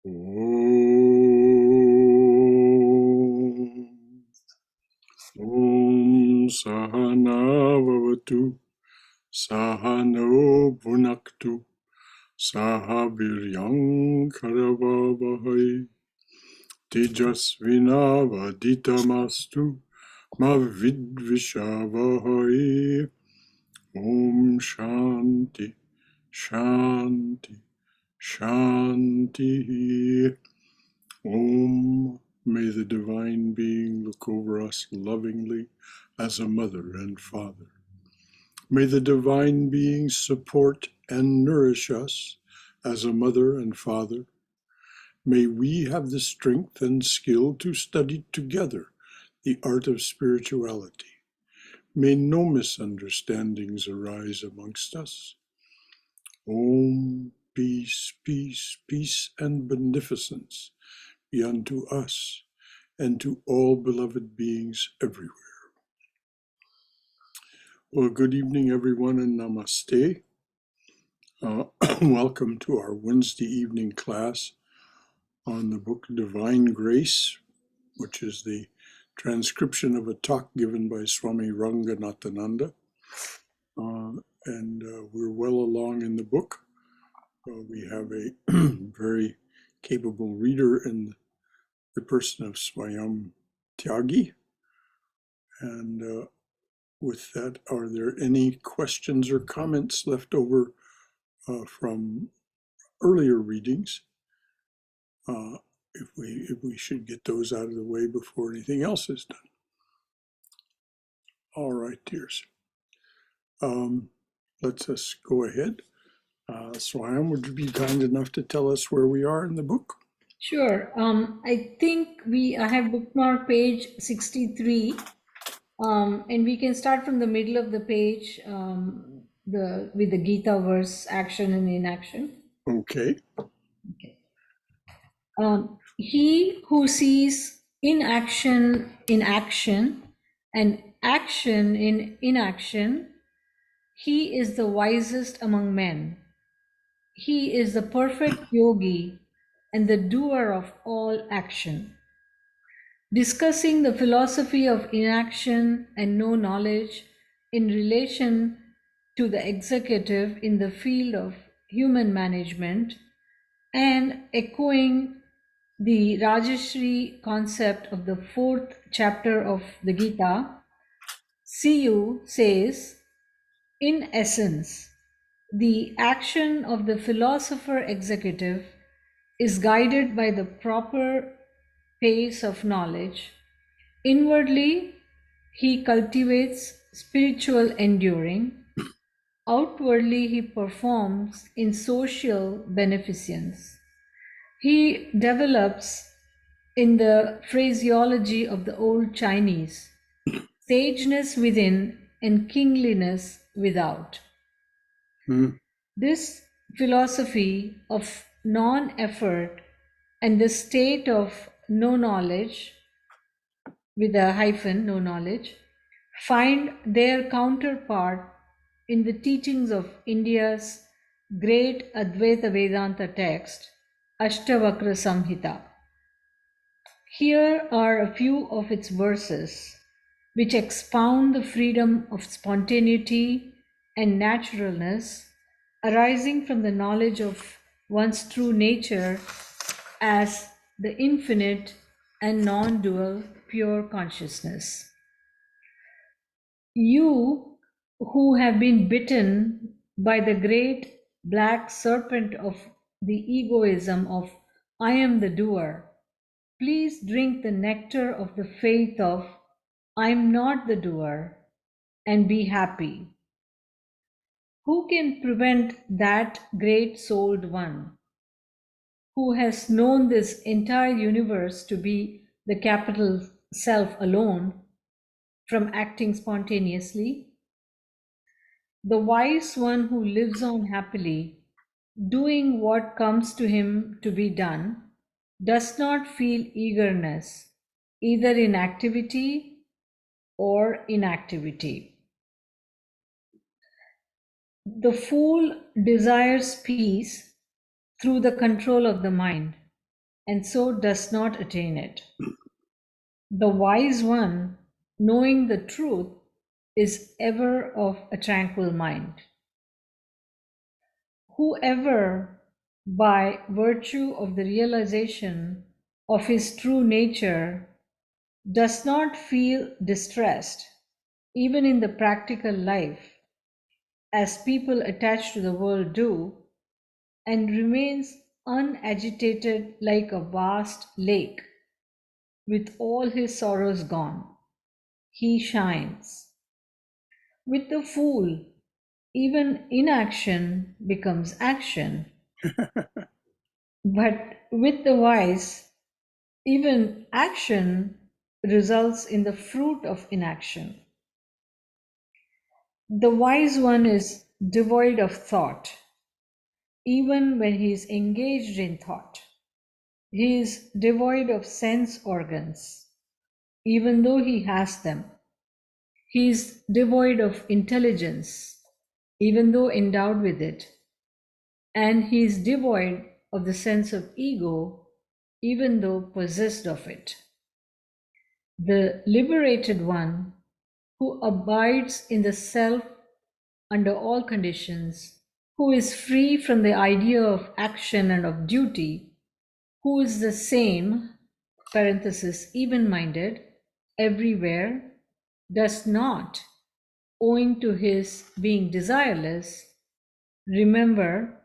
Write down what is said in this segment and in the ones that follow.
Om Sahana Vavatu Sahano Bhunaktu Sahaviryam Karavavahai Tejasvinavaditamastu Mavidvishavahai. Om Shanti Shanti Shanti. Om, may the Divine Being look over us lovingly as a mother and father. May the Divine Being support and nourish us as a mother and father. May we have the strength and skill to study together the art of spirituality. May no misunderstandings arise amongst us. Om, peace, peace, peace, and beneficence be unto us and to all beloved beings everywhere. Well, good evening, everyone, and namaste. Welcome to our Wednesday evening class on the book Divine Grace, which is the transcription of a talk given by Swami Ranganathananda. And we're well along in the book. We have a very capable reader in the person of Swayam Tyagi. And with that, are there any questions or comments left over from earlier readings? If we should get those out of the way before anything else is done. All right, dears. Let's us go ahead. Swayam, would you be kind enough to tell us where we are in the book? Sure. I think I have bookmark page 63, and we can start from the middle of the page with the Gita verse, action and inaction. Okay. He who sees inaction in action and action in inaction, he is the wisest among men. He is the perfect yogi and the doer of all action. Discussing the philosophy of inaction and no knowledge in relation to the executive in the field of human management, and echoing the Rajashri concept of the 4th chapter of the Gita, CU says, in essence, the action of the philosopher executive is guided by the proper pace of knowledge. Inwardly, he cultivates spiritual enduring. Outwardly, he performs in social beneficence. He develops, in the phraseology of the old Chinese, sageness within and kingliness without. This philosophy of non-effort and the state of no knowledge, with a hyphen, no knowledge, find their counterpart in the teachings of India's great Advaita Vedanta text, Ashtavakra Samhita. Here are a few of its verses which expound the freedom of spontaneity and naturalness arising from the knowledge of one's true nature as the infinite and non-dual pure consciousness. You who have been bitten by the great black serpent of the egoism of I am the doer, please drink the nectar of the faith of I'm not the doer and be happy. Who can prevent that great souled one who has known this entire universe to be the capital self alone from acting spontaneously? The wise one who lives on happily, doing what comes to him to be done, does not feel eagerness, either in activity or inactivity. The fool desires peace through the control of the mind, and so does not attain it. The wise one, knowing the truth, is ever of a tranquil mind. Whoever, by virtue of the realization of his true nature, does not feel distressed, even in the practical life, as people attached to the world do, and remains unagitated like a vast lake, with all his sorrows gone, he shines. With the fool, even inaction becomes action, but with the wise, even action results in the fruit of inaction. The wise one is devoid of thought, even when he is engaged in thought. He is devoid of sense organs, even though he has them. He is devoid of intelligence, even though endowed with it. And he is devoid of the sense of ego, even though possessed of it. The liberated one, who abides in the self under all conditions, who is free from the idea of action and of duty, who is the same, parenthesis, even-minded, everywhere, does not, owing to his being desireless, remember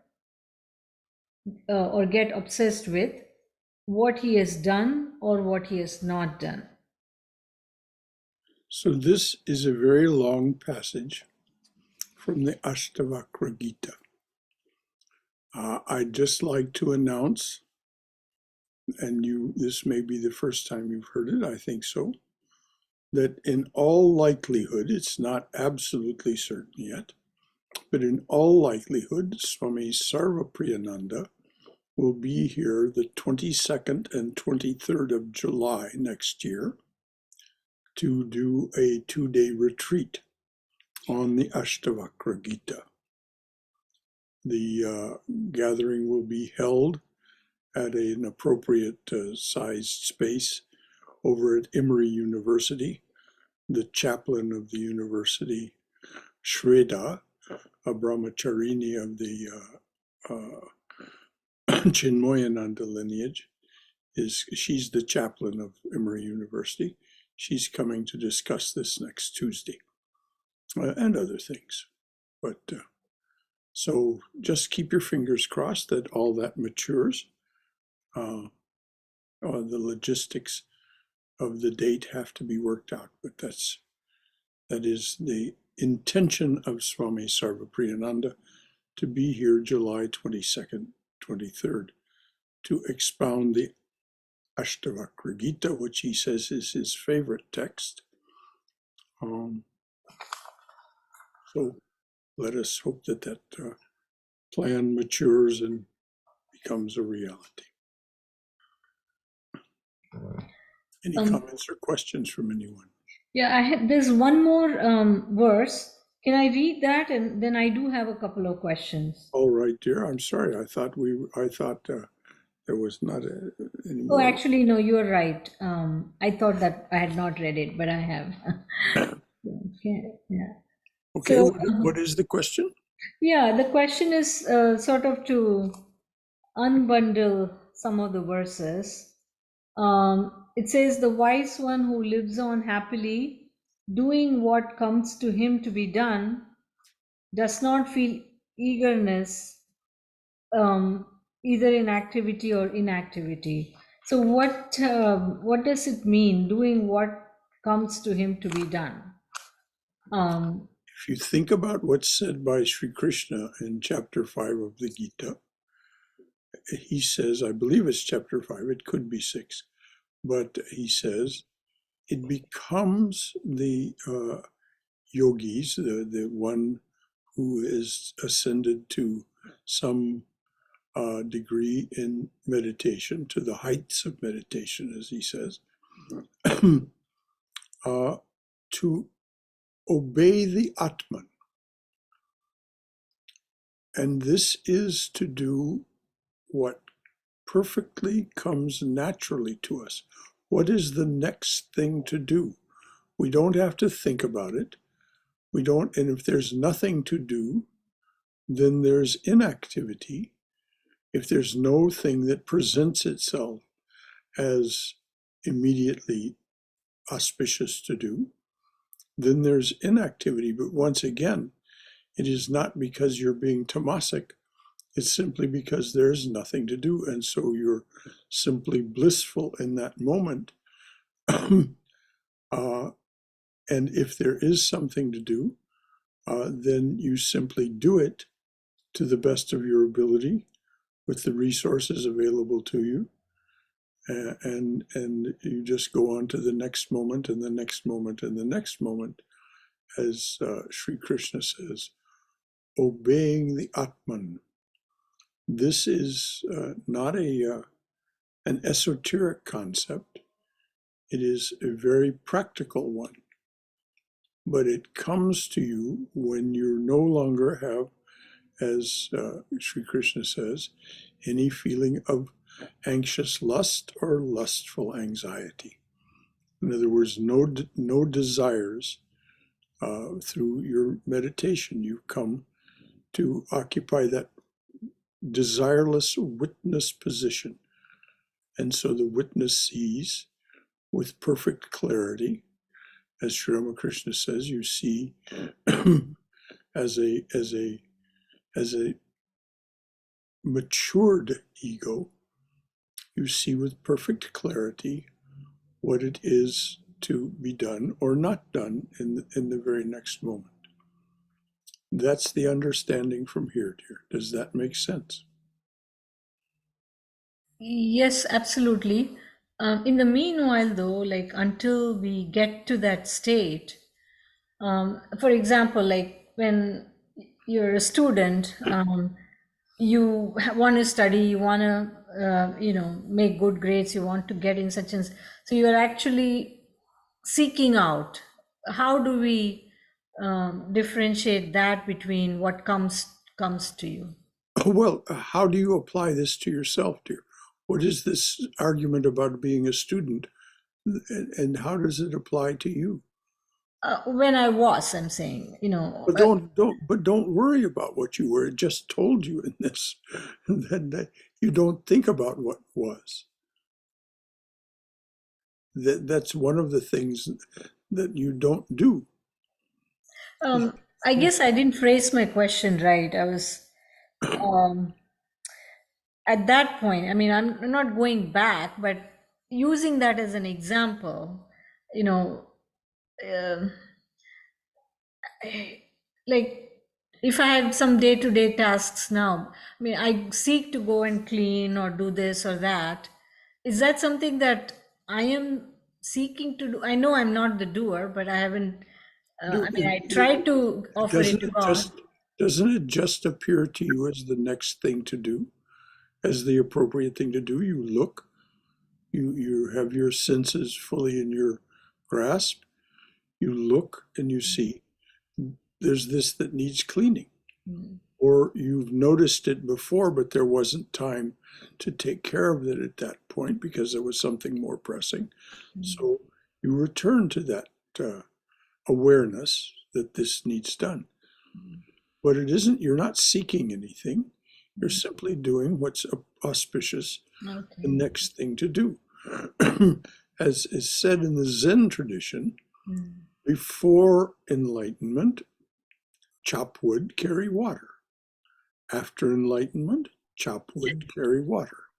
or get obsessed with what he has done or what he has not done. So this is a very long passage from the Ashtavakra Gita. I'd just like to announce, and this may be the first time you've heard it, I think so, that in all likelihood, it's not absolutely certain yet, but in all likelihood, Swami Sarvapriyananda will be here the 22nd and 23rd of July next year to do a 2-day retreat on the Ashtavakra Gita. The gathering will be held at an appropriate sized space over at Emory University. The chaplain of the university, Shweta, a brahmacharini of the Chinmoyananda lineage, she's the chaplain of Emory University. She's coming to discuss this next Tuesday and other things. But so just keep your fingers crossed that all that matures. The logistics of the date have to be worked out, but that is the intention of Swami Sarvapriyananda to be here July 22nd, 23rd, to expound the Ashtavakra Gita, which he says is his favorite text. So let us hope that plan matures and becomes a reality. Any comments or questions from anyone? Yeah, there's one more verse. Can I read that? And then I do have a couple of questions. All right, dear. I'm sorry. I thought there was not any more. Oh, actually, no, you're right. I thought that I had not read it, but I have. Okay, yeah. Okay, So, what is the question? yeah, the question is sort of to unbundle some of the verses. It says, the wise one who lives on happily, doing what comes to him to be done, does not feel eagerness either in activity or inactivity. So what does it mean, doing what comes to him to be done? If you think about what's said by Sri Krishna in chapter 5 of the Gita, he says, I believe it's chapter 5, it could be 6, but he says, it becomes the yogis, the one who is ascended to some degree in meditation, to the heights of meditation, as he says, to obey the Atman. And this is to do what perfectly comes naturally to us. What is the next thing to do? We don't have to think about it. We don't, and if there's nothing to do, then there's inactivity. If there's no thing that presents itself as immediately auspicious to do, then there's inactivity. But once again, it is not because you're being tamasic. It's simply because there's nothing to do. And so you're simply blissful in that moment. And if there is something to do, then you simply do it to the best of your ability with the resources available to you. And you just go on to the next moment and the next moment and the next moment, as Sri Krishna says, obeying the Atman. This is not an esoteric concept. It is a very practical one. But it comes to you when you no longer have, as Sri Krishna says, any feeling of anxious lust or lustful anxiety. In other words, no desires. Through your meditation, you come to occupy that desireless witness position. And so the witness sees with perfect clarity, as Sri Ramakrishna says, you see as a matured ego, you see with perfect clarity what it is to be done or not done in the very next moment. That's the understanding from here, dear. Does that make sense? Yes, absolutely. In the meanwhile, though, like until we get to that state, for example, like when you're a student, you want to study, you want to, make good grades, you want to get in such and so you're actually seeking out. How do we differentiate that between what comes to you? Well, how do you apply this to yourself, dear? What is this argument about being a student, and how does it apply to you? When I'm saying, But don't worry about what you were. It just told you in this that you don't think about what was. That's one of the things that you don't do. I guess I didn't phrase my question right. I was um, at that point. I mean, I'm not going back, but using that as an example, you know, um like if I have some day-to-day tasks now, I mean, I seek to go and clean or do this or that. Is that something that I am seeking to do? I know I'm not the doer, but I haven't. I mean, I try to offer it Doesn't to it God. just appear to you as the next thing to do, as the appropriate thing to do? You look, you have your senses fully in your grasp. You look and you see there's this that needs cleaning. Mm, Or you've noticed it before, but there wasn't time to take care of it at that point because there was something more pressing. mm, So you return to that awareness that this needs done. mm, But it isn't, you're not seeking anything. You're mm. simply doing what's auspicious, the Okay. next thing to do. As is said in the Zen tradition, Mm, before enlightenment, chop wood, carry water. After enlightenment, chop wood, carry water.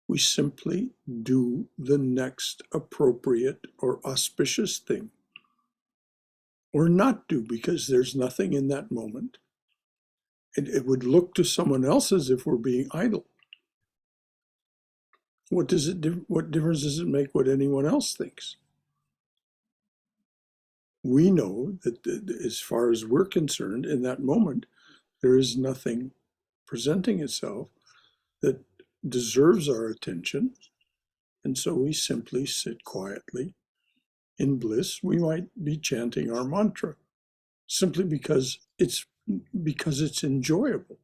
We simply do the next appropriate or auspicious thing, or not do because there's nothing in that moment. It would look to someone else as if we're being idle. What difference does it make what anyone else thinks? We know that as far as we're concerned, in that moment, there is nothing presenting itself that deserves our attention. And so we simply sit quietly in bliss. We might be chanting our mantra simply because it's enjoyable,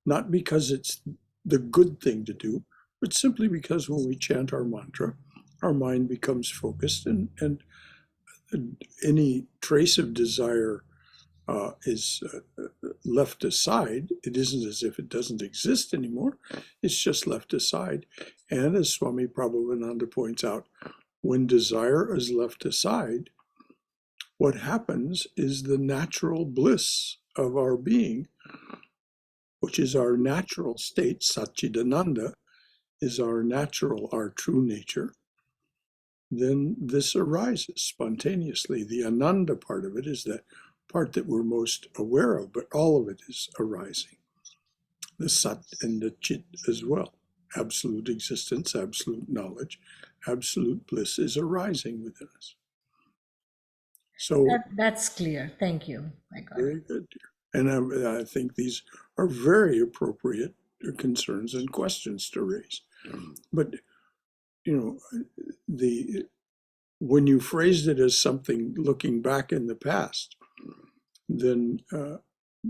not because it's the good thing to do, but simply because when we chant our mantra, our mind becomes focused, and any trace of desire is left aside. It isn't as if it doesn't exist anymore. It's just left aside. And as Swami Prabhupada points out, when desire is left aside, what happens is the natural bliss of our being, which is our natural state, Satchidananda, is our natural, our true nature. Then this arises spontaneously. The Ananda part of it is the part that we're most aware of, but all of it is arising. The Sat and the Chit as well. Absolute existence, absolute knowledge, absolute bliss is arising within us. So That's clear. Thank you. I got it. very good, dear. And I think these are very appropriate concerns and questions to raise. But when you phrased it as something looking back in the past, then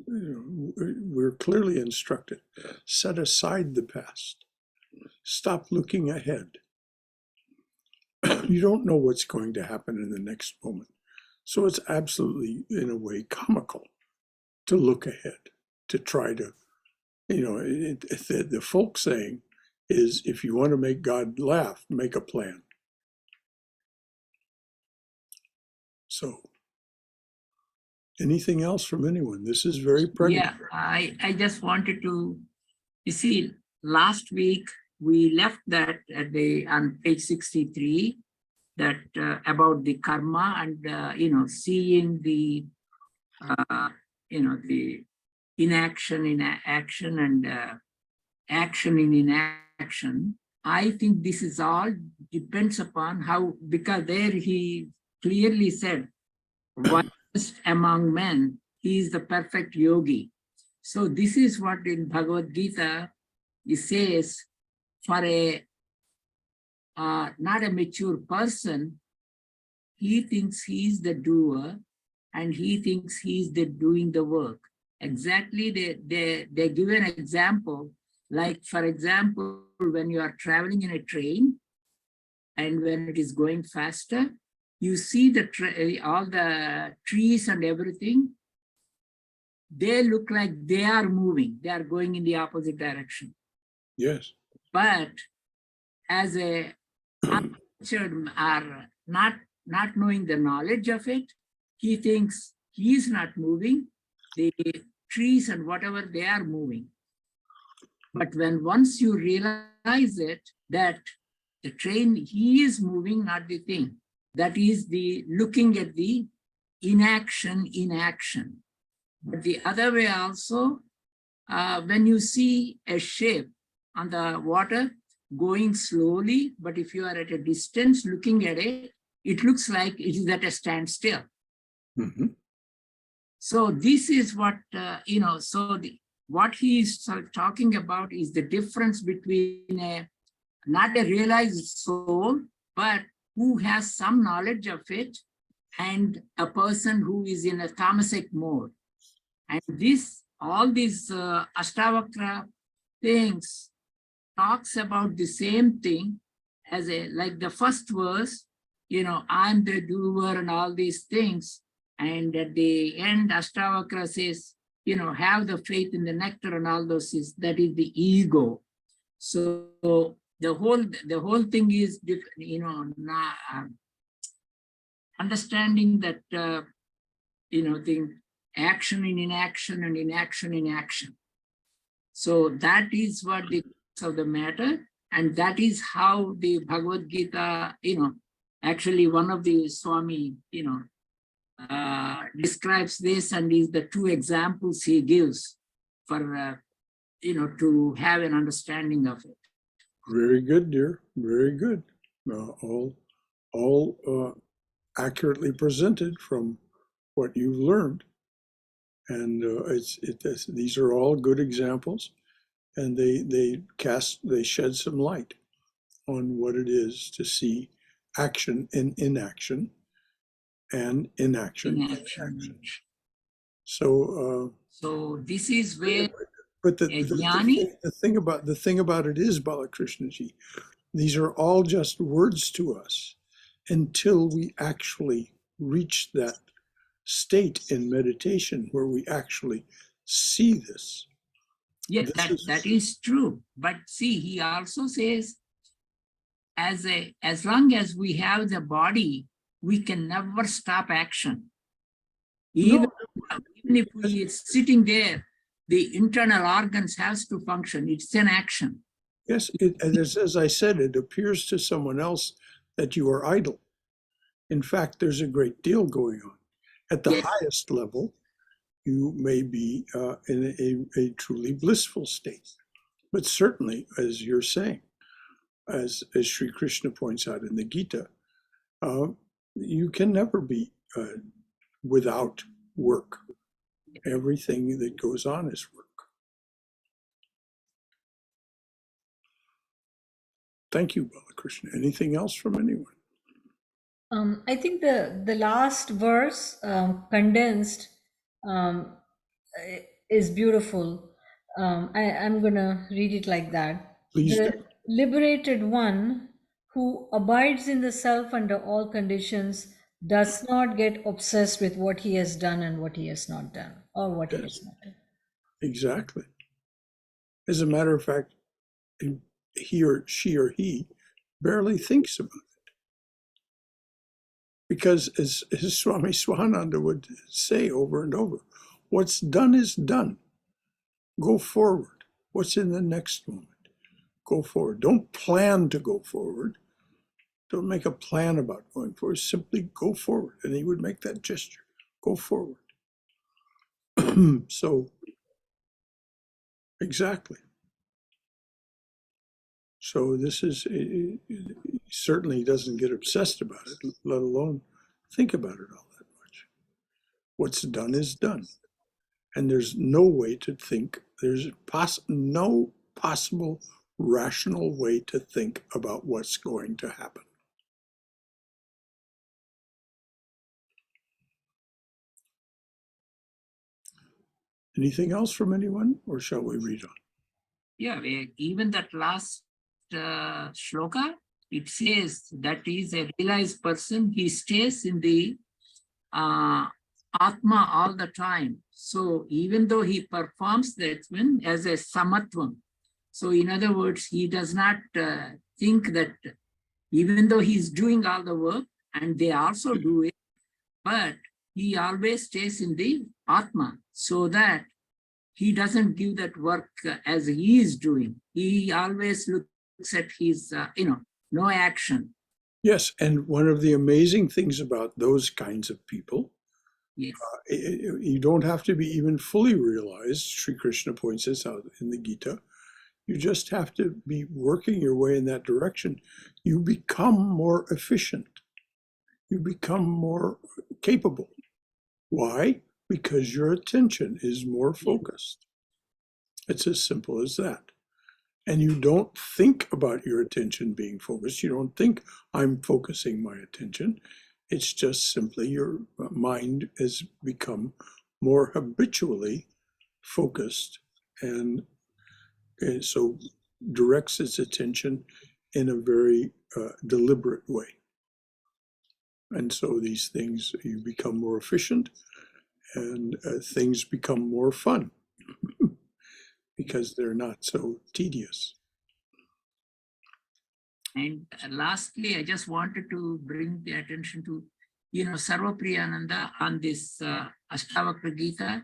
we're clearly instructed: set aside the past, stop looking ahead. You don't know what's going to happen in the next moment, so it's absolutely, in a way, comical to look ahead, to try to, the folk saying is, if you want to make God laugh, make a plan. So, anything else from anyone? This is very pregnant. Yeah, I just wanted to, you see, last week we left that on page 63, that about the karma and, seeing the, the inaction in action and action in inaction. I think this is all depends upon how, because there he clearly said, wisest among men, he is the perfect yogi. So this is what in Bhagavad Gita it says, for a not a mature person, he thinks he's the doer and he thinks he's the doing the work. Exactly, they give an example, like for example, when you are traveling in a train and when it is going faster, you see all the trees and everything, they look like they are moving, they are going in the opposite direction. Yes. But as a uncultured or not knowing the knowledge of it, he thinks he's not moving, the trees and whatever, they are moving. But when once you realize it, that the train, he is moving, not the thing. That is the looking at the inaction in action. But the other way also, when you see a ship on the water going slowly, but if you are at a distance looking at it, it looks like it is at a standstill. Mm-hmm. So this is what, what he is talking about is the difference between not a realized soul, but who has some knowledge of it, and a person who is in a tamasic mode. And all these Ashtavakra things talks about the same thing as like the first verse, I'm the doer and all these things. And at the end, Ashtavakra says, have the faith in the nectar and all those things. That is the ego. So the whole thing is, understanding that, the action in inaction and inaction in action. So that is what the of the matter, and that is how the Bhagavad Gita, actually one of the Swami, describes this, and is the two examples he gives for, to have an understanding of it. Very good, dear. Very good. All accurately presented from what you've learned, and these are all good examples, and they shed some light on what it is to see action in inaction and inaction in action. So this is where But a jnani. the thing about it is, Balakrishnaji, these are all just words to us until we actually reach that state in meditation where we actually see this. Yes, that is true. But see, he also says, as long as we have the body, we can never stop action. Even, No, even if we are sitting there, the internal organs has to function. It's an action. yes, as I said, it appears to someone else that you are idle. In fact, there's a great deal going on. At the Yes. highest level, you may be in a truly blissful state. But certainly, as you're saying, as Sri Krishna points out in the Gita, you can never be without work. Everything that goes on is work. Thank you, Balakrishna. Anything else from anyone? I think the last verse condensed um, is beautiful. I'm gonna read it like that. Please do. The liberated one who abides in the self under all conditions does not get obsessed with what he has done and what he has not done, or what he Yes, has not done. exactly. As a matter of fact, he or she or he barely thinks about it. Because as Swami Swananda would say over and over, what's done is done. Go forward. What's in the next moment? Go forward. Don't plan to go forward. Don't make a plan about going forward. Simply go forward. And he would make that gesture. Go forward. So, exactly. So this is, he certainly doesn't get obsessed about it, let alone think about it all that much. What's done is done. And there's no way to think, there's no possible rational way to think about what's going to happen. Anything else from anyone, or shall we read on? Yeah, even that last shloka, it says that is a realized person. He stays in the Atma all the time. So even though he performs that one as a samatvam, so in other words, he does not think that even though he's doing all the work and they also do it, but he always stays in the Atma so that he doesn't give that work as he is doing. He always looks at his, no action. Yes, and one of the amazing things about those kinds of people, yes, you don't have to be even fully realized. Sri Krishna points this out in the Gita. You just have to be working your way in that direction. You become more efficient. You become more capable. Why? Because your attention is more focused. It's as simple as that. And you don't think about your attention being focused. You don't think, I'm focusing my attention. It's just simply your mind has become more habitually focused and so directs its attention in a very deliberate way. And so these things, you become more efficient and things become more fun because they're not so tedious. And lastly, I just wanted to bring the attention to, Sarva Priyananda on this Ashtavakra Gita.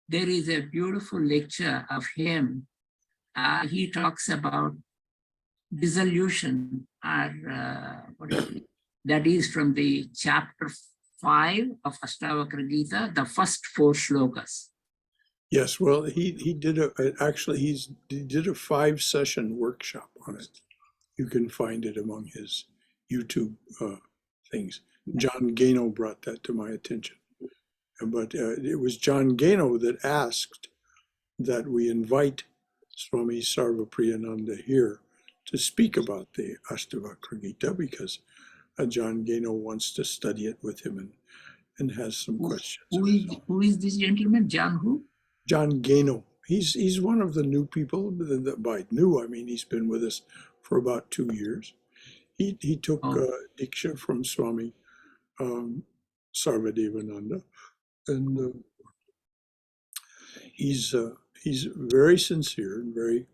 There is a beautiful lecture of him. He talks about dissolution, or that is from the chapter 5 of Ashtavakra Gita, the first 4 shlokas. Yes, well, he did he did a 5-session workshop on it. You can find it among his YouTube things. John Gano brought that to my attention. But it was John Gano that asked that we invite Swami Sarva Priyananda here to speak about the Ashtavakra Gita because John Gano wants to study it with him and has some questions. Who is this gentleman? John who? John Gano, He's one of the new people. By new, I mean he's been with us for about 2 years. He took Oh, Diksha from Swami um, Sarvadevananda, and he's uh, he's very sincere and very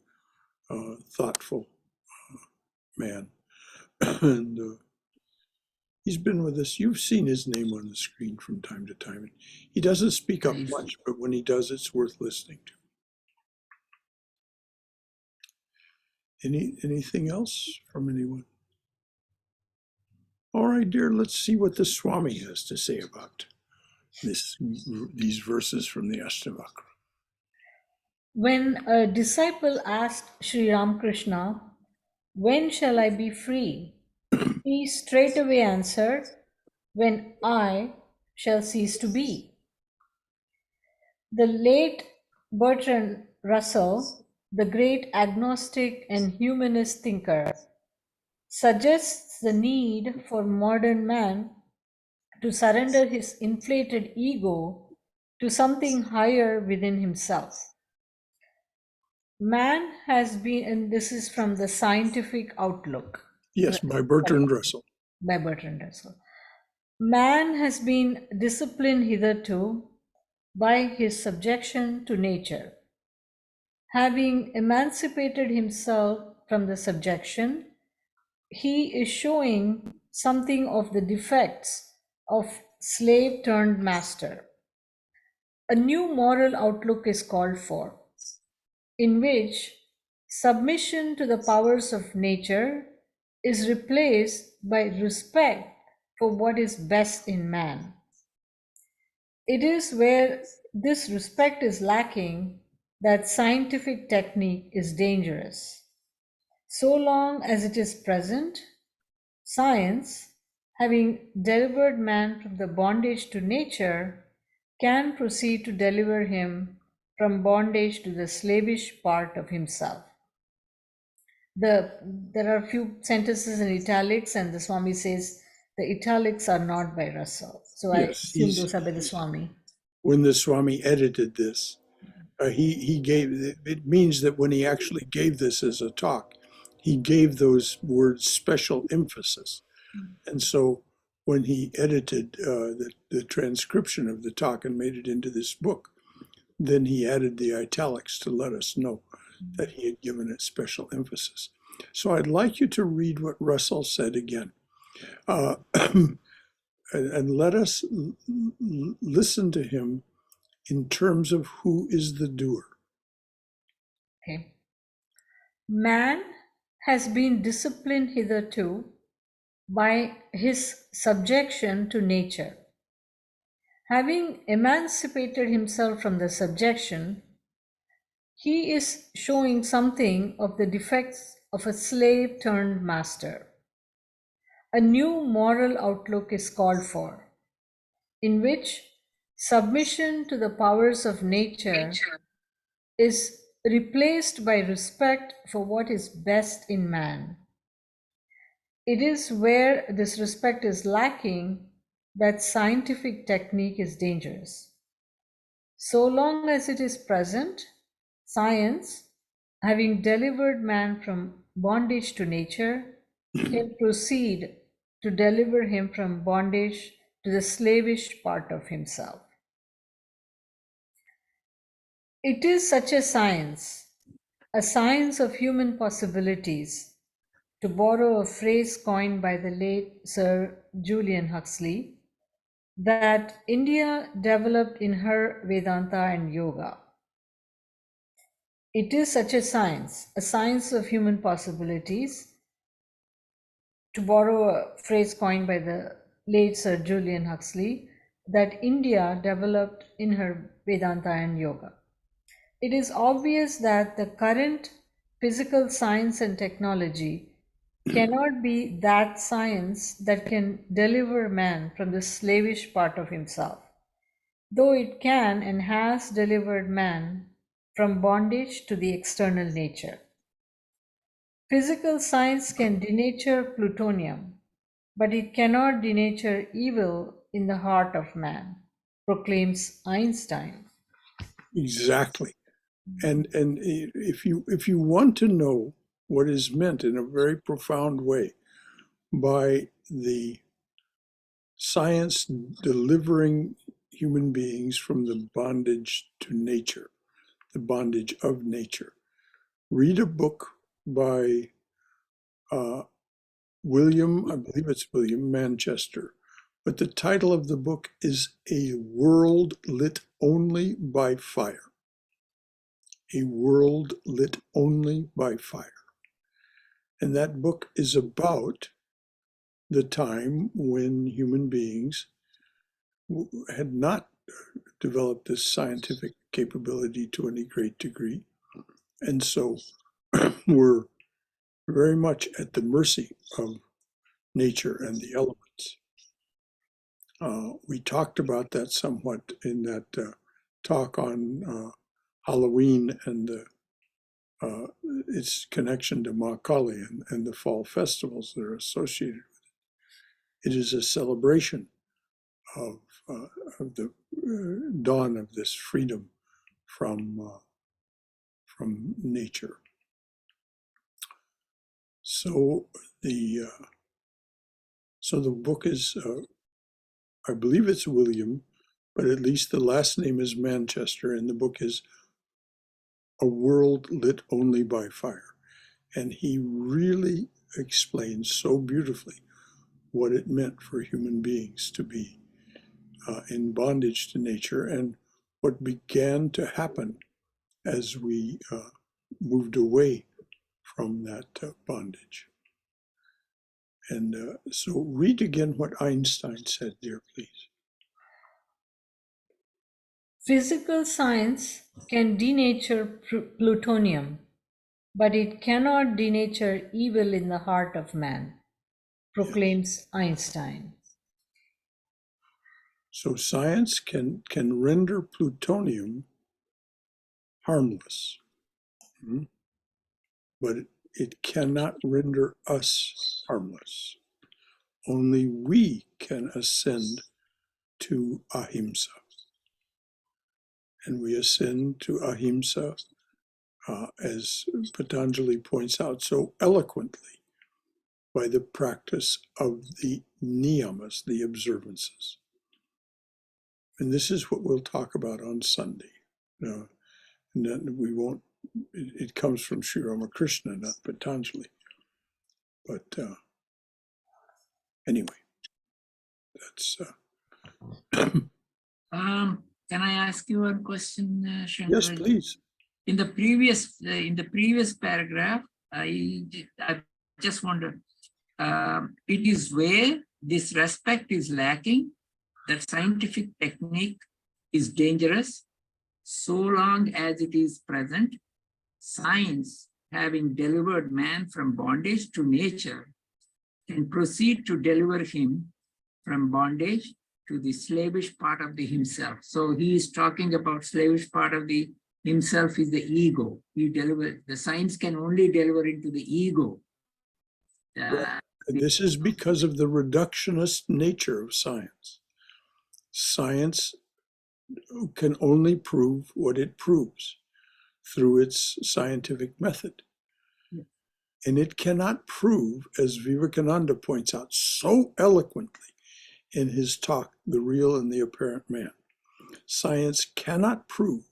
thoughtful man, and he's been with us. You've seen his name on the screen from time to time. He doesn't speak up I see. much, but when he does, it's worth listening to. Anything else from anyone? All right, dear. Let's see what the Swami has to say about these verses from the Ashtavakra. When a disciple asked Sri Ramakrishna, "When shall I be free?" he straightway answered, "When I shall cease to be." The late Bertrand Russell, the great agnostic and humanist thinker, suggests the need for modern man to surrender his inflated ego to something higher within himself. Man has been, and this is from the Scientific Outlook Yes, by Bertrand Russell. by Bertrand Russell. Man has been disciplined hitherto by his subjection to nature. Having emancipated himself from the subjection, he is showing something of the defects of slave turned master. A new moral outlook is called for, in which submission to the powers of nature is replaced by respect for what is best in man. It is where this respect is lacking that scientific technique is dangerous. So long as it is present, science, having delivered man from the bondage to nature, can proceed to deliver him from bondage to the slavish part of himself. There are a few sentences in italics, and the Swami says the italics are not by Russell. So I Yes, assume those are by the Swami. when the Swami edited this, he gave it means that when he actually gave this as a talk, he gave those words special emphasis. And so when he edited the transcription of the talk and made it into this book, then he added the italics to let us know that he had given it special emphasis. So I'd like you to read what Russell said again. Uh, and let us listen to him in terms of who is the doer. Okay. Man has been disciplined hitherto by his subjection to nature. Having emancipated himself from the subjection, he is showing something of the defects of a slave turned master. A new moral outlook is called for, in which submission to the powers of nature is replaced by respect for what is best in man. It is where this respect is lacking that scientific technique is dangerous. So long as it is present, science, having delivered man from bondage to nature, can proceed to deliver him from bondage to the slavish part of himself. It is such a science of human possibilities, to borrow a phrase coined by the late Sir Julian Huxley, that India developed in her Vedanta and Yoga. It is such a science of human possibilities, to borrow a phrase coined by the late Sir Julian Huxley, that India developed in her Vedanta and Yoga. It is obvious that the current physical science and technology cannot be that science that can deliver man from the slavish part of himself, though it can and has delivered man from bondage to the external nature. Physical science can denature plutonium, but it cannot denature evil in the heart of man, proclaims Einstein. Exactly. And if you want to know what is meant in a very profound way by the science delivering human beings from the bondage to nature, the bondage of nature, read a book by William, I believe it's William Manchester, but the title of the book is A World Lit Only by Fire. A World Lit Only by Fire. And that book is about the time when human beings had not developed this scientific capability to any great degree, and so were very much at the mercy of nature and the elements. We talked about that somewhat in that talk on Halloween and its connection to Ma Kali and the fall festivals that are associated with it. It is a celebration of the dawn of this freedom from nature. So the book is, I believe it's William, but at least the last name is Manchester, and the book is A World Lit Only by Fire. And he really explains so beautifully what it meant for human beings to be in bondage to nature and what began to happen as we moved away from that bondage. And so read again what Einstein said there, please. Physical science can denature plutonium, but it cannot denature evil in the heart of man, proclaims Einstein. So science can render plutonium harmless, but it cannot render us harmless. Only we can ascend to ahimsa. And we ascend to ahimsa, as Patanjali points out so eloquently, by the practice of the niyamas, the observances. And this is what we'll talk about on Sunday. And then we won't, it comes from Sri Ramakrishna, not Patanjali. But anyway, that's. Can I ask you one question, Shankara? Yes, please. In the previous paragraph, I just wondered, it is where this respect is lacking, that scientific technique is dangerous, so long as it is present. Science, having delivered man from bondage to nature, can proceed to deliver him from bondage to the slavish part of the himself. So he is talking about slavish part of the himself is the ego. The science can only deliver into the ego. This is because of the reductionist nature of science. Science can only prove what it proves through its scientific method. And it cannot prove, as Vivekananda points out so eloquently in his talk, The Real and the Apparent Man, science cannot prove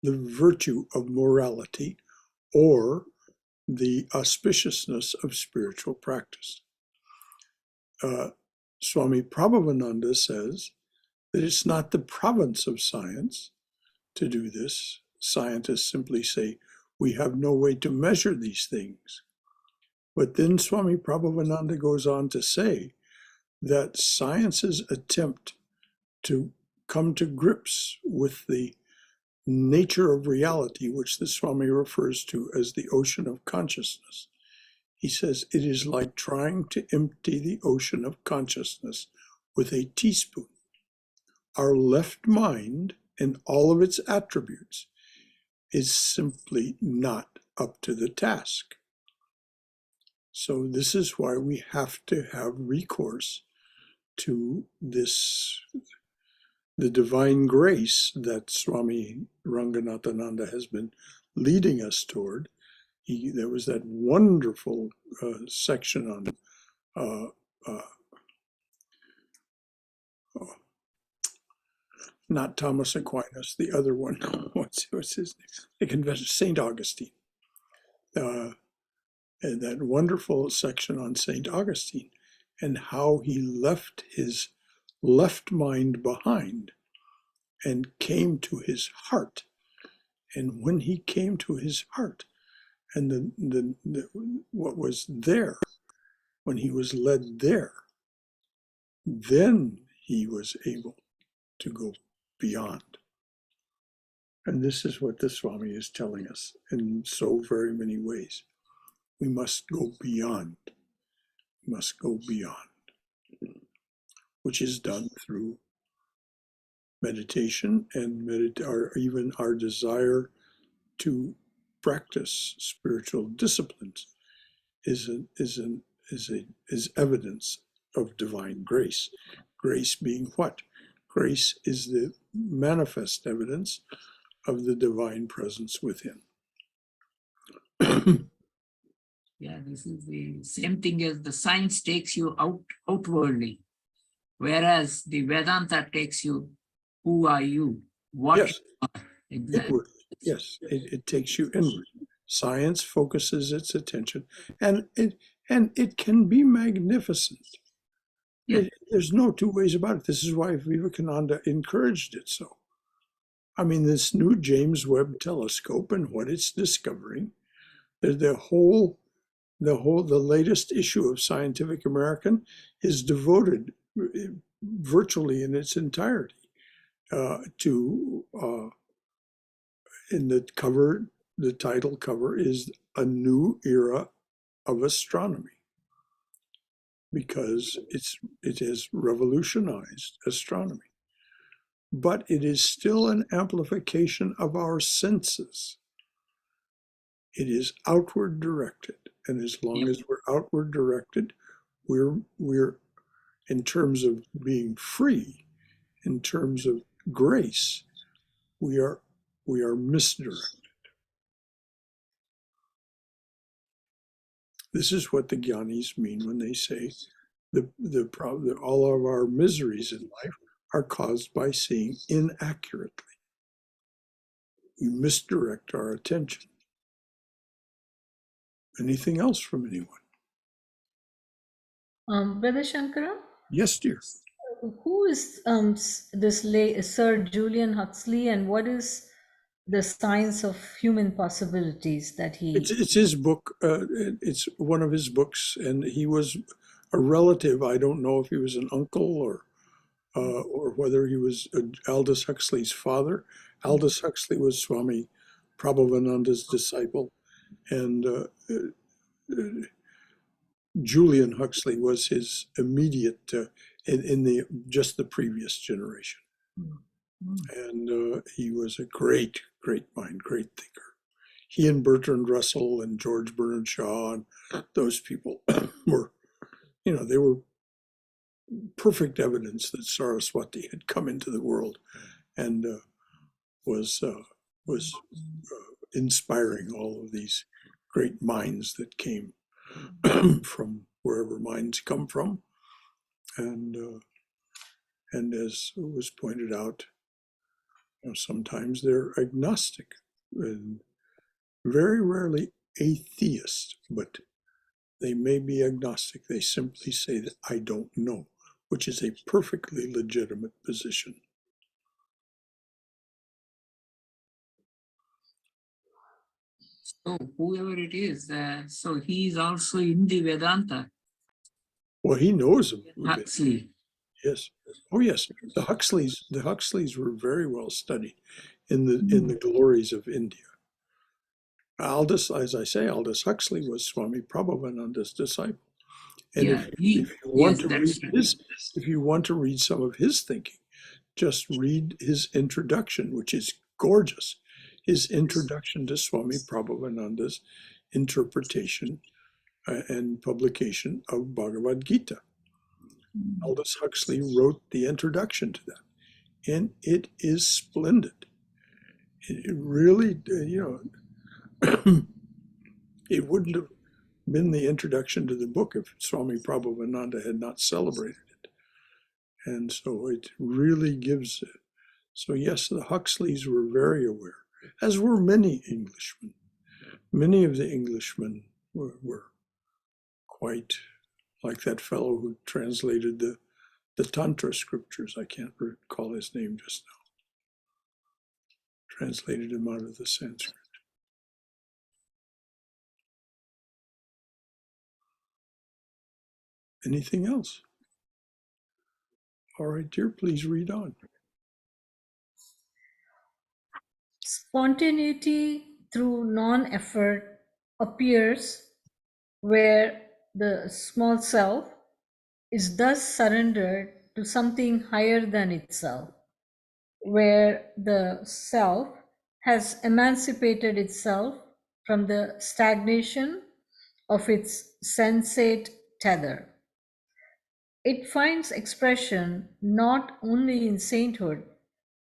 the virtue of morality or the auspiciousness of spiritual practice. Swami Prabhavananda says that it's not the province of science to do this. Scientists simply say, we have no way to measure these things. But then Swami Prabhavananda goes on to say that science's attempt to come to grips with the nature of reality, which the Swami refers to as the ocean of consciousness. He says it is like trying to empty the ocean of consciousness with a teaspoon. Our left mind and all of its attributes is simply not up to the task. So this is why we have to have recourse to this the divine grace that Swami Ranganathananda has been leading us toward. There was that wonderful section on not Thomas Aquinas, the other one. What's his name? The convention, St. Augustine. And that wonderful section on St. Augustine and how he left his left mind behind and came to his heart. And when he came to his heart, and what was there, when he was led there, then he was able to go beyond. And this is what the Swami is telling us in so very many ways. We must go beyond. We must go beyond, which is done through meditation and even our desire to practice spiritual disciplines is evidence of divine grace. Grace being what? Grace is the manifest evidence of the divine presence within. Yeah, this is the same thing as the science takes you outwardly, whereas the Vedanta takes you, who are you? What yes, you are. Exactly. Yes, it takes you inward. Science focuses its attention, and it can be magnificent. Yeah. There's no two ways about it. This is why Vivekananda encouraged it so. I mean, this new James Webb telescope and what it's discovering, the latest issue of Scientific American is devoted virtually in its entirety to in the cover, the title cover is A New Era of Astronomy, because it has revolutionized astronomy. But it is still an amplification of our senses. It is outward directed. And as long as we're outward directed, we're in terms of being free, in terms of grace, we are misdirected. This is what the Gyanis mean when they say all of our miseries in life are caused by seeing inaccurately. We misdirect our attention. Anything else from anyone? Brother Shankara? Yes, dear. Who is this Sir Julian Huxley, and what is the science of human possibilities that he... It's his book. It's one of his books, and he was a relative. I don't know if he was an uncle or whether he was Aldous Huxley's father. Aldous Huxley was Swami Prabhavananda's disciple, and Julian Huxley was his immediate in the previous generation. And he was a great mind, great thinker. He and Bertrand Russell and George Bernard Shaw and those people were, they were perfect evidence that Saraswati had come into the world and was inspiring all of these great minds that came from wherever minds come from. And as was pointed out, sometimes they're agnostic and very rarely atheist, but they may be agnostic. They simply say that I don't know, which is a perfectly legitimate position. So whoever it is, so he is also in the Vedanta. Well, he knows him. Huxley. Yes. Oh, yes. The Huxleys were very well studied in the glories of India. Aldous Huxley was Swami Prabhavananda's disciple. And if you want to read some of his thinking, just read his introduction, which is gorgeous. His introduction to Swami Prabhavananda's interpretation and publication of Bhagavad Gita. Aldous Huxley wrote the introduction to that. and it is splendid. It really, it wouldn't have been the introduction to the book if Swami Prabhupada had not celebrated it. And so it really gives it. So yes, the Huxleys were very aware, as were many Englishmen. Many of the Englishmen were quite like that fellow who translated the Tantra scriptures. I can't recall his name just now. Translated him out of the Sanskrit. Anything else? All right, dear, please read on. Spontaneity through non-effort appears where the small self is thus surrendered to something higher than itself, where the self has emancipated itself from the stagnation of its sensate tether. It finds expression not only in sainthood,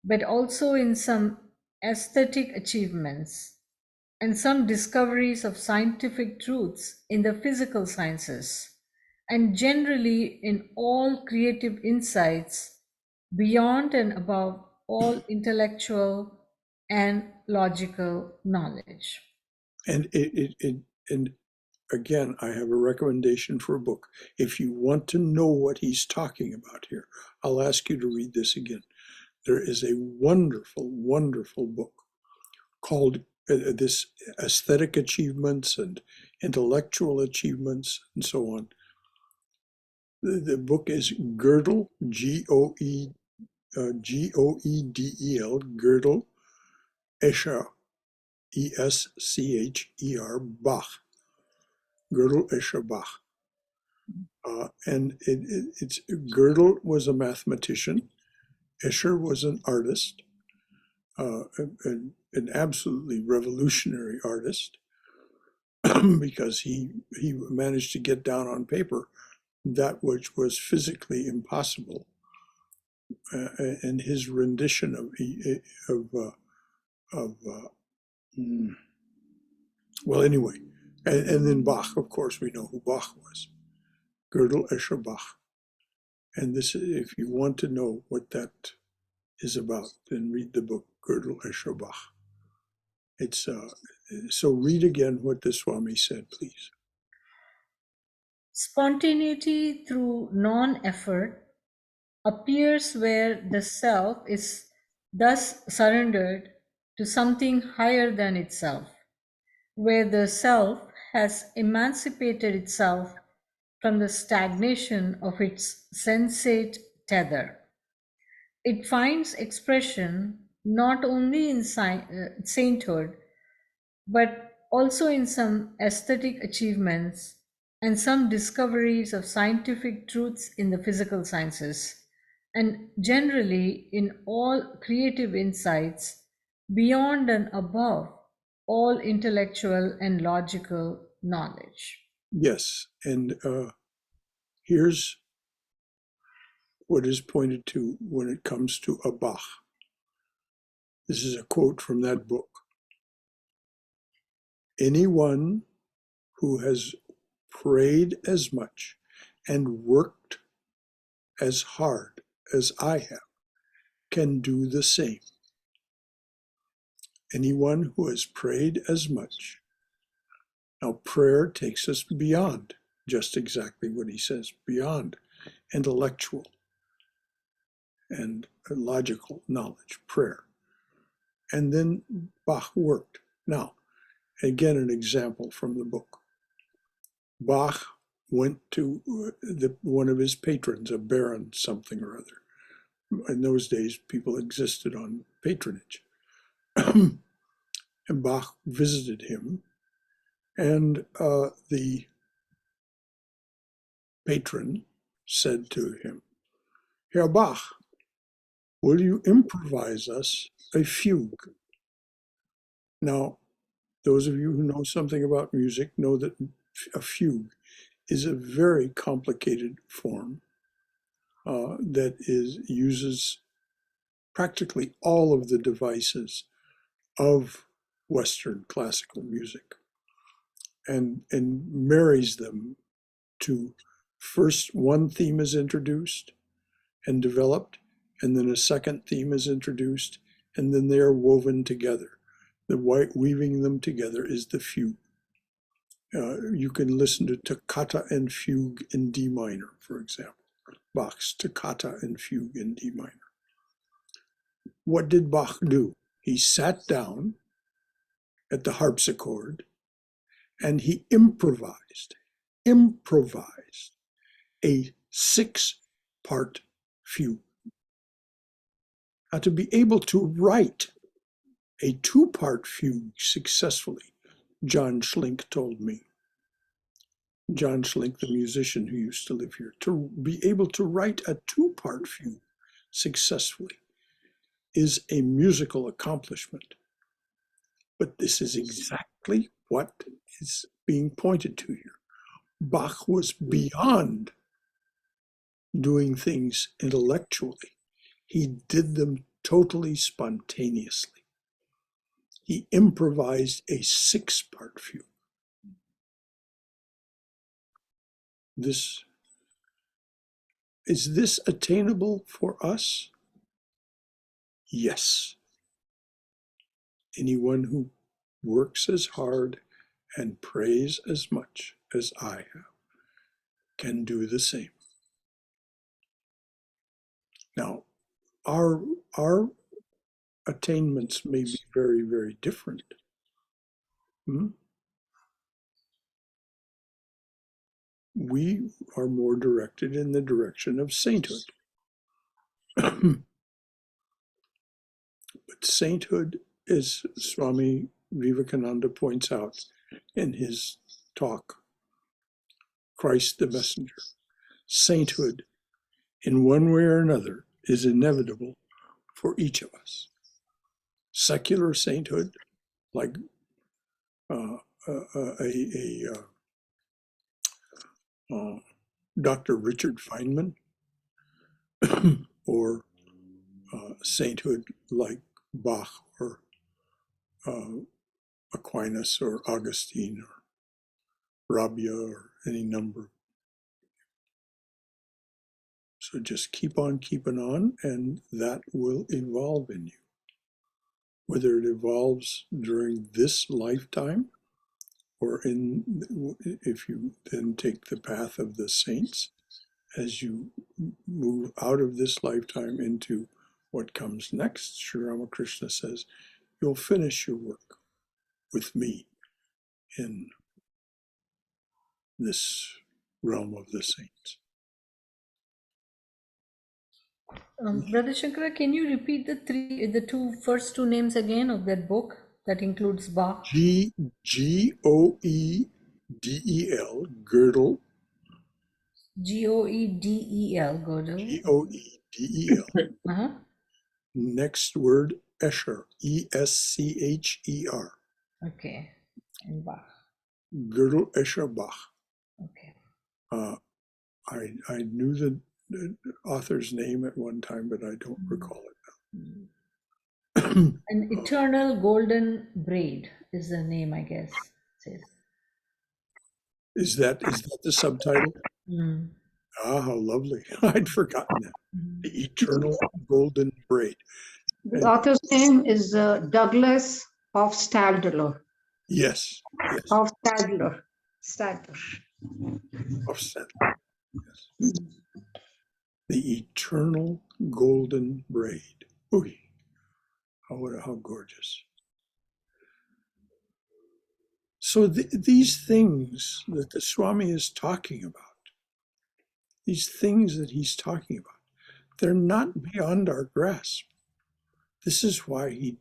but also in some aesthetic achievements and some discoveries of scientific truths in the physical sciences, and generally in all creative insights beyond and above all intellectual and logical knowledge. And and again, I have a recommendation for a book. If you want to know what he's talking about here, I'll ask you to read this again. There is a wonderful, wonderful book called this aesthetic achievements and intellectual achievements and so on. The book is Gödel, Goedel, Gödel, Escher, Escher, Bach, Gödel, Escher, Bach. And it's Gödel was a mathematician, Escher was an artist, an absolutely revolutionary artist, because he managed to get down on paper that which was physically impossible, and his rendition well, anyway, and then Bach, of course, we know who Bach was, Gödel, Escher, Bach. And this, if you want to know what that is about, then read the book Gödel, Escher, Bach. It's so read again what the Swami said, please. Spontaneity through non-effort appears where the self is thus surrendered to something higher than itself, where the self has emancipated itself from the stagnation of its sensate tether. It finds expression not only in sainthood, but also in some aesthetic achievements and some discoveries of scientific truths in the physical sciences, and generally in all creative insights beyond and above all intellectual and logical knowledge. Yes, and here's what is pointed to when it comes to a Bach. This is a quote from that book. Anyone who has prayed as much and worked as hard as I have can do the same. Anyone who has prayed as much. Now, prayer takes us beyond just exactly what he says, beyond intellectual and logical knowledge, prayer. And then Bach worked. Now, again, an example from the book. Bach went to one of his patrons, a baron something or other. In those days, people existed on patronage. And Bach visited him, and the patron said to him, Herr Bach, will you improvise us a fugue? Now, those of you who know something about music know that a fugue is a very complicated form that uses practically all of the devices of Western classical music and marries them to first one theme is introduced and developed, and then a second theme is introduced, and then they are woven together. The weaving them together is the fugue. You can listen to Toccata and Fugue in D minor, for example. Bach's Toccata and Fugue in D minor. What did Bach do? He sat down at the harpsichord and he improvised a 6-part fugue. Now, to be able to write a 2-part fugue successfully, John Schlink told me, John Schlink, the musician who used to live here, to be able to write a 2-part fugue successfully is a musical accomplishment. But this is exactly what is being pointed to here. Bach was beyond doing things intellectually. He did them totally spontaneously. He improvised a 6-part fugue. Is this attainable for us? Yes. Anyone who works as hard and prays as much as I have can do the same. Now, our attainments may be very, very different. We are more directed in the direction of sainthood. But sainthood, as Swami Vivekananda points out in his talk, Christ the Messenger, sainthood, in one way or another, is inevitable for each of us. Secular sainthood, like Dr. Richard Feynman, or sainthood like Bach or Aquinas or Augustine or Rabia or any number. So just keep on keeping on, and that will evolve in you. Whether it evolves during this lifetime or if you then take the path of the saints, as you move out of this lifetime into what comes next, Sri Ramakrishna says, you'll finish your work with me in this realm of the saints. Brother Shankara, can you repeat the first two names again of that book that includes Bach? Goedel, Girdle. Goedel, Godel. Goedel. Next word, Escher, Escher. Okay, and Bach. Gödel, Escher, Bach. Okay. I knew the author's name at one time, but I don't recall it now. An Eternal Golden Braid is the name, I guess. It says. Is that the subtitle? Ah, how lovely. I'd forgotten that. The Eternal Golden Braid. The author's name is Douglas Hofstadler. Yes. Hofstadler. Hofstadler. Yes. The Eternal Golden Braid. Ooh, how gorgeous. So these things that the Swami is talking about, these things that he's talking about, they're not beyond our grasp. This is why he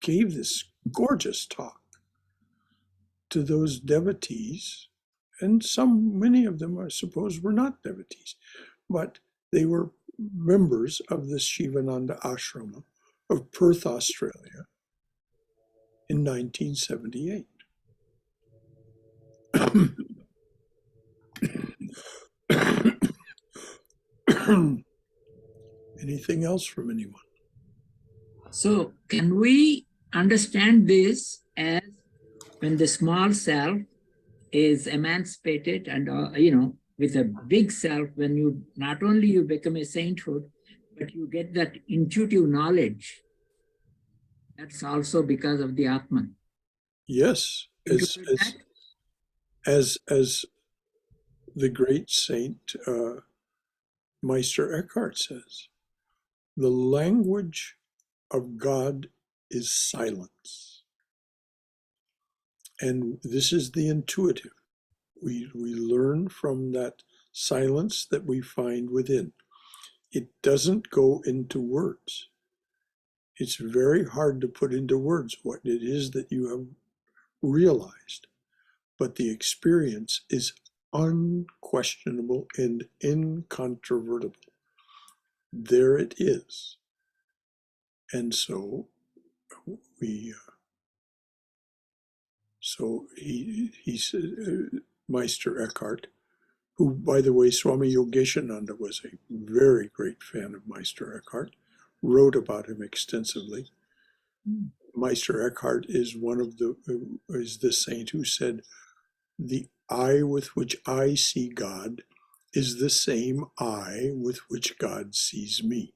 gave this gorgeous talk to those devotees, and many of them, I suppose, were not devotees, but they were members of the Shivananda Ashrama of Perth, Australia, in 1978. Anything else from anyone? So can we understand this as when the small self is emancipated and, with a big self, when you, not only you become a sainthood, but you get that intuitive knowledge. That's also because of the Atman. Yes, Interpret that? as the great saint Meister Eckhart says, the language of God is silence. And this is the intuitive. We learn from that silence that we find within. It doesn't go into words. It's very hard to put into words what it is that you have realized. But the experience is unquestionable and incontrovertible. There it is. And so he said, Meister Eckhart, who, by the way, Swami Yogeshananda was a very great fan of Meister Eckhart, wrote about him extensively. Meister Eckhart is is the saint who said, the eye with which I see God is the same eye with which God sees me.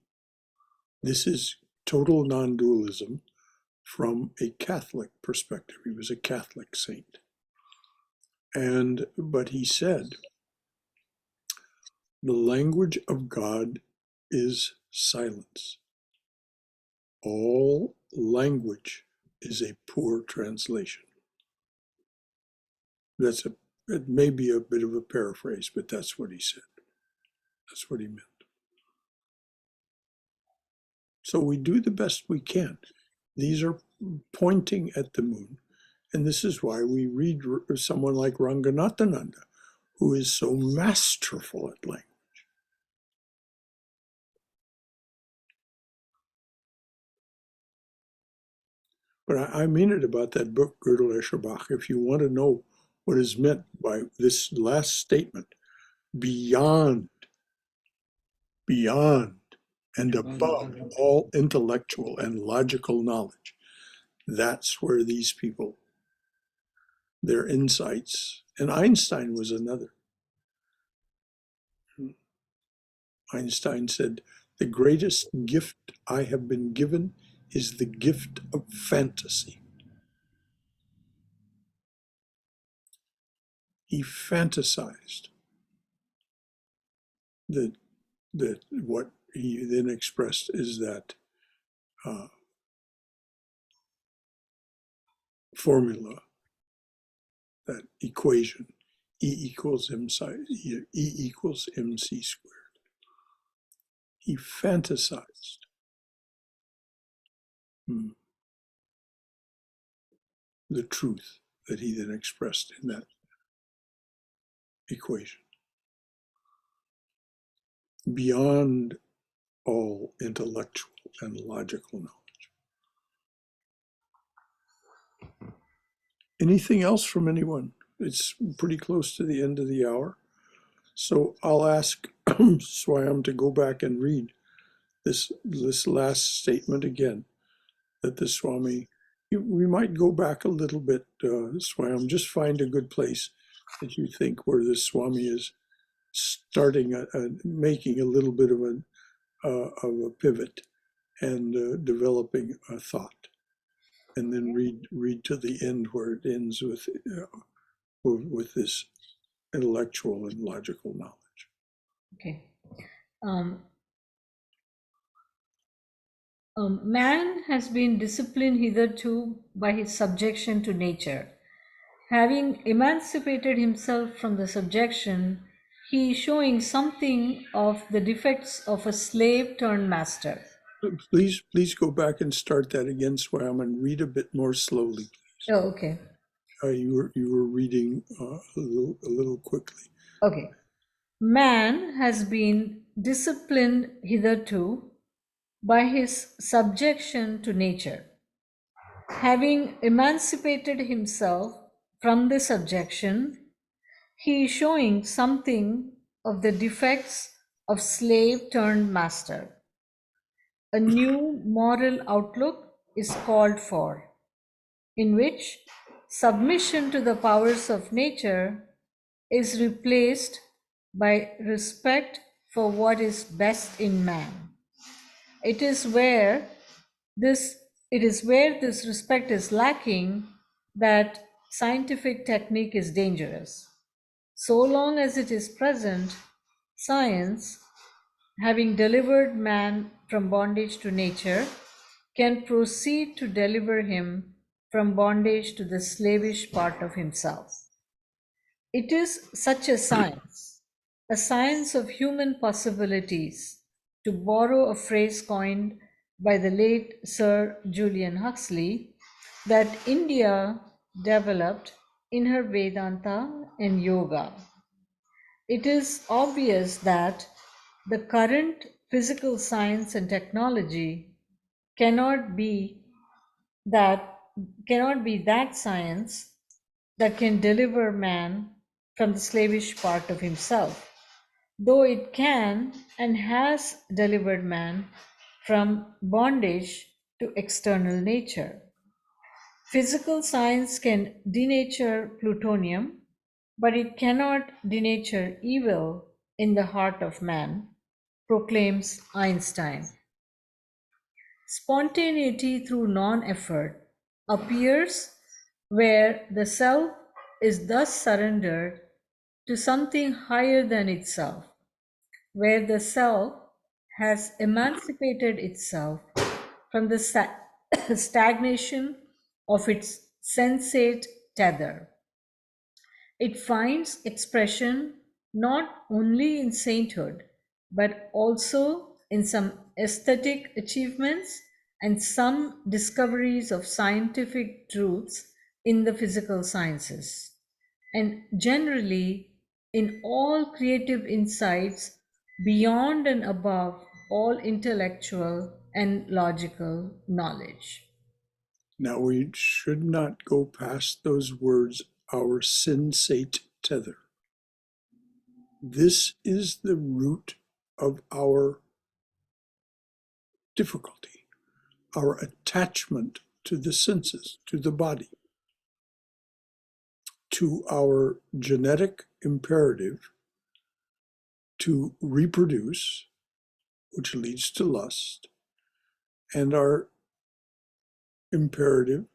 This is total non-dualism from a Catholic perspective. He was a Catholic saint. But he said, the language of God is silence. All language is a poor translation. It may be a bit of a paraphrase, but that's what he said. That's what he meant. So we do the best we can. These are pointing at the moon. And this is why we read someone like Ranganathananda, who is so masterful at language. But I mean it about that book, Gödel Escherbach. If you want to know what is meant by this last statement, beyond, and above all intellectual and logical knowledge, that's where these people, their insights, and Einstein was another. Einstein said, the greatest gift I have been given is the gift of fantasy. He fantasized that what he then expressed is that formula, that equation, E equals mc squared. He fantasized the truth that he then expressed in that equation. Beyond all intellectual and logical knowledge. Anything else from anyone? It's pretty close to the end of the hour. So I'll ask Swam to go back and read this last statement again, that the Swami, we might go back a little bit, Swam, just find a good place that you think where the Swami is starting, making a little bit of a pivot and developing a thought. And then read to the end where it ends with this intellectual and logical knowledge. Okay. Man has been disciplined hitherto by his subjection to nature. Having emancipated himself from the subjection, he is showing something of the defects of a slave turned master. Please go back and start that again, Swam, and read a bit more slowly, please. Oh, okay. You were reading a little quickly. Okay. Man has been disciplined hitherto by his subjection to nature. Having emancipated himself from the subjection, he is showing something of the defects of slave turned master. a new moral outlook is called for, in which submission to the powers of nature is replaced by respect for what is best in man. It is where this respect is lacking that scientific technique is dangerous. So long as it is present, science, having delivered man from bondage to nature, can proceed to deliver him from bondage to the slavish part of himself. It is such a science of human possibilities, to borrow a phrase coined by the late Sir Julian Huxley, that India developed in her Vedanta and Yoga. It is obvious that the current physical science and technology cannot be that that science that can deliver man from the slavish part of himself, though it can and has delivered man from bondage to external nature. Physical science can denature plutonium, but it cannot denature evil in the heart of man, proclaims Einstein. Spontaneity through non effort appears where the self is thus surrendered to something higher than itself, where the self has emancipated itself from the stagnation of its sensate tether. It finds expression not only in sainthood, but also in some aesthetic achievements and some discoveries of scientific truths in the physical sciences, and generally in all creative insights beyond and above all intellectual and logical knowledge. Now we should not go past those words, our sensate tether. This is the root of our difficulty, our attachment to the senses, to the body, to our genetic imperative to reproduce, which leads to lust, and our imperative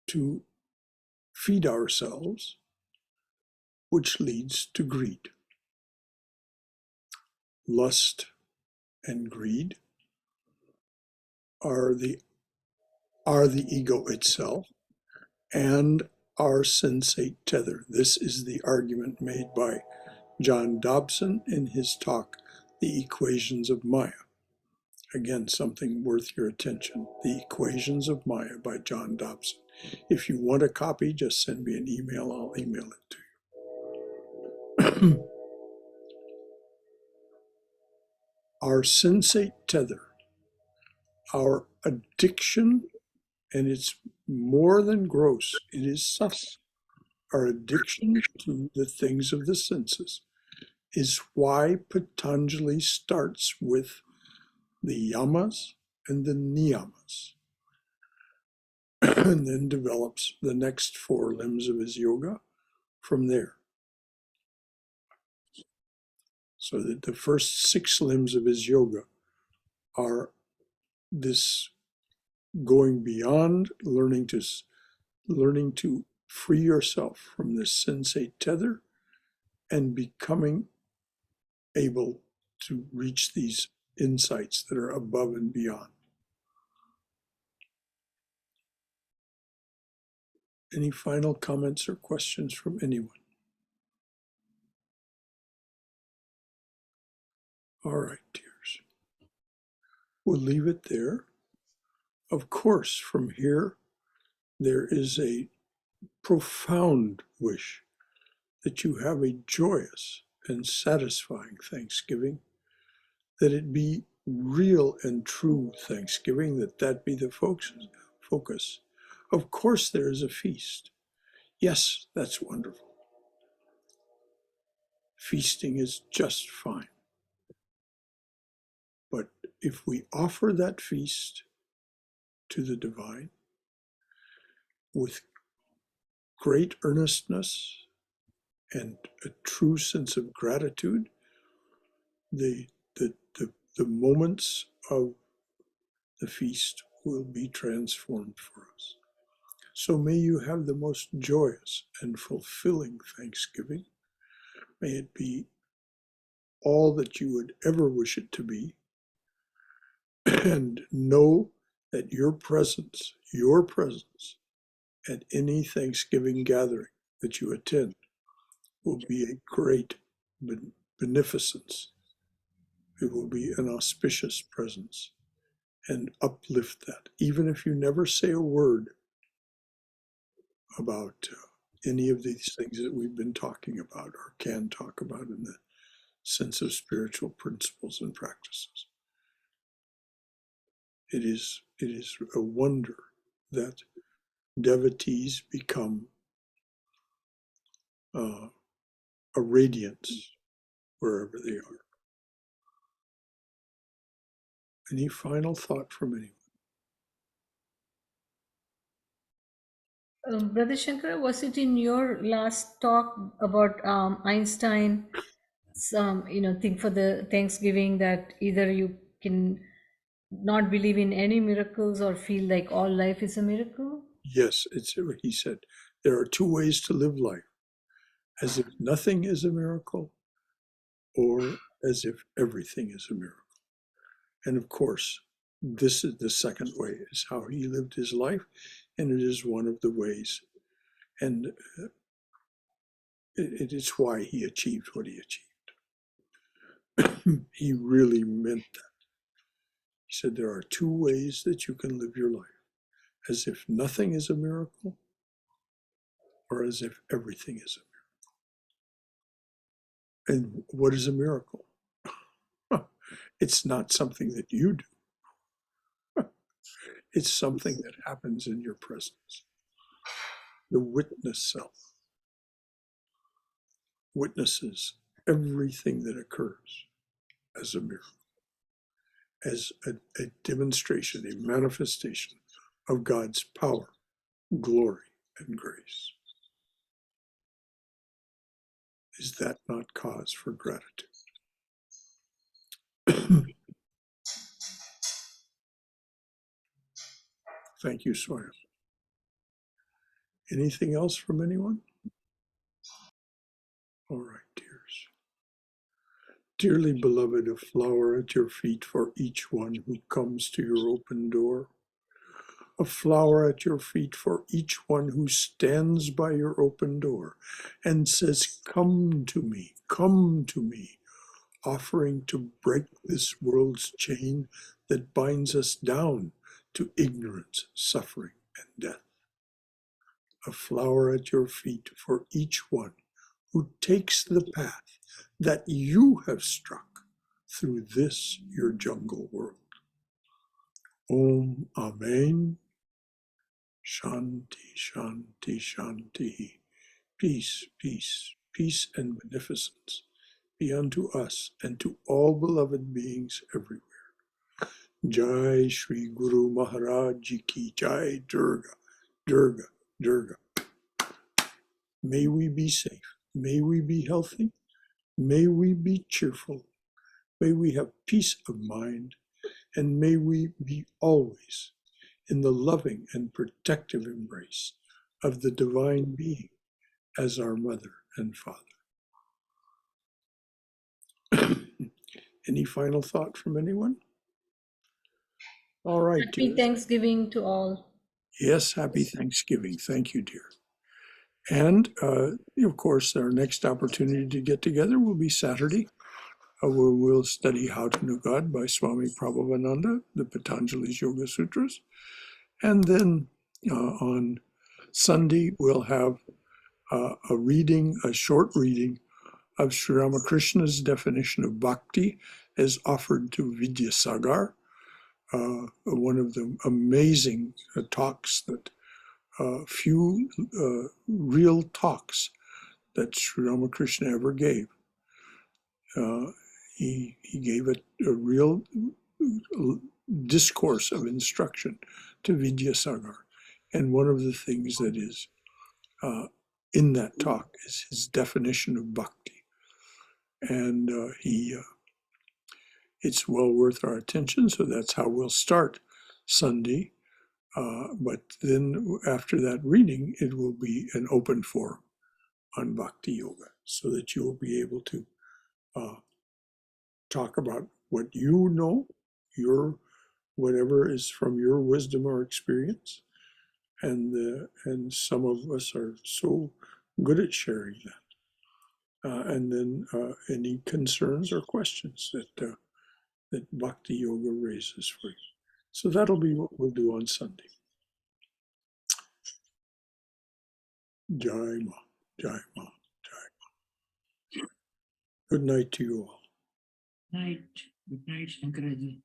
to feed ourselves, which leads to greed. Lust and greed are the ego itself and our sensate tether. This is the argument made by John Dobson in his talk, The Equations of Maya. Again, something worth your attention. The Equations of Maya by John Dobson. If you want a copy, just send me an email. I'll email it to you. Our sensate tether, our addiction, and it's more than gross, it is subtle. Our addiction to the things of the senses is why Patanjali starts with the yamas and the niyamas, and then develops the next 4 limbs of his yoga from there. So that the first 6 limbs of his yoga are this going beyond learning to free yourself from this sensate tether and becoming able to reach these insights that are above and beyond. Any final comments or questions from anyone? All right, dears. We'll leave it there. Of course, from here, there is a profound wish that you have a joyous and satisfying Thanksgiving, that it be real and true Thanksgiving, that be the focus. Of course, there is a feast. Yes, that's wonderful. Feasting is just fine. But if we offer that feast to the divine with great earnestness and a true sense of gratitude, the, the, the moments of the feast will be transformed for us. So may you have the most joyous and fulfilling Thanksgiving. May it be all that you would ever wish it to be. And know that your presence at any Thanksgiving gathering that you attend will be a great beneficence. It will be an auspicious presence and uplift that. Even if you never say a word about any of these things that we've been talking about or can talk about in the sense of spiritual principles and practices. It is a wonder that devotees become a radiance wherever they are. Any final thought from anyone? Brother Shankara, was it in your last talk about Einstein, some thing for the Thanksgiving, that either you can not believe in any miracles or feel like all life is a miracle? Yes, he said, there are two ways to live life, as if nothing is a miracle or as if everything is a miracle. And of course, this is the second way, is how he lived his life, and it is one of the ways. And it is why he achieved what he achieved. He really meant that. He said there are two ways that you can live your life, as if nothing is a miracle or as if everything is a miracle. And what is a miracle? It's not something that you do. It's something that happens in your presence. The witness self witnesses everything that occurs as a miracle, as a demonstration, a manifestation of God's power, glory, and grace. Is that not cause for gratitude? Thank you, Swami. Anything else from anyone? All right, dears. Dearly beloved, a flower at your feet for each one who comes to your open door. A flower at your feet for each one who stands by your open door and says, come to me, offering to break this world's chain that binds us down to ignorance, suffering, and death. A flower at your feet for each one who takes the path that you have struck through this your jungle world. Om Amen. Shanti, Shanti, Shanti. Peace, peace, peace and beneficence be unto us and to all beloved beings everywhere. Jai Shri Guru Maharaj Ji Ki Jai. Durga, Durga, Durga. May we be safe. May we be healthy. May we be cheerful. May we have peace of mind. And may we be always in the loving and protective embrace of the Divine Being as our Mother and Father. Any final thought from anyone? All right, Happy dear. Thanksgiving to all. Yes, happy Thanksgiving. Thank you, dear. And of course, our next opportunity to get together will be Saturday, where we'll study How to Know God by Swami Prabhavananda, the Patanjali's Yoga Sutras. And then on Sunday, we'll have a short reading of Sri Ramakrishna's definition of bhakti as offered to Vidyasagar, one of the amazing talks that few real talks that Sri Ramakrishna ever gave. He gave a real discourse of instruction to Vidyasagar. And one of the things that is in that talk is his definition of bhakti. And it's well worth our attention, so that's how we'll start Sunday. But then after that reading, it will be an open forum on Bhakti Yoga, so that you will be able to talk about what you know, your whatever is from your wisdom or experience, and some of us are so good at sharing that. And then any concerns or questions that Bhakti Yoga raises for you. So that'll be what we'll do on Sunday. Jai Ma, Jai Ma, Jai Ma. Good night to you all. Good night, Shankaraji.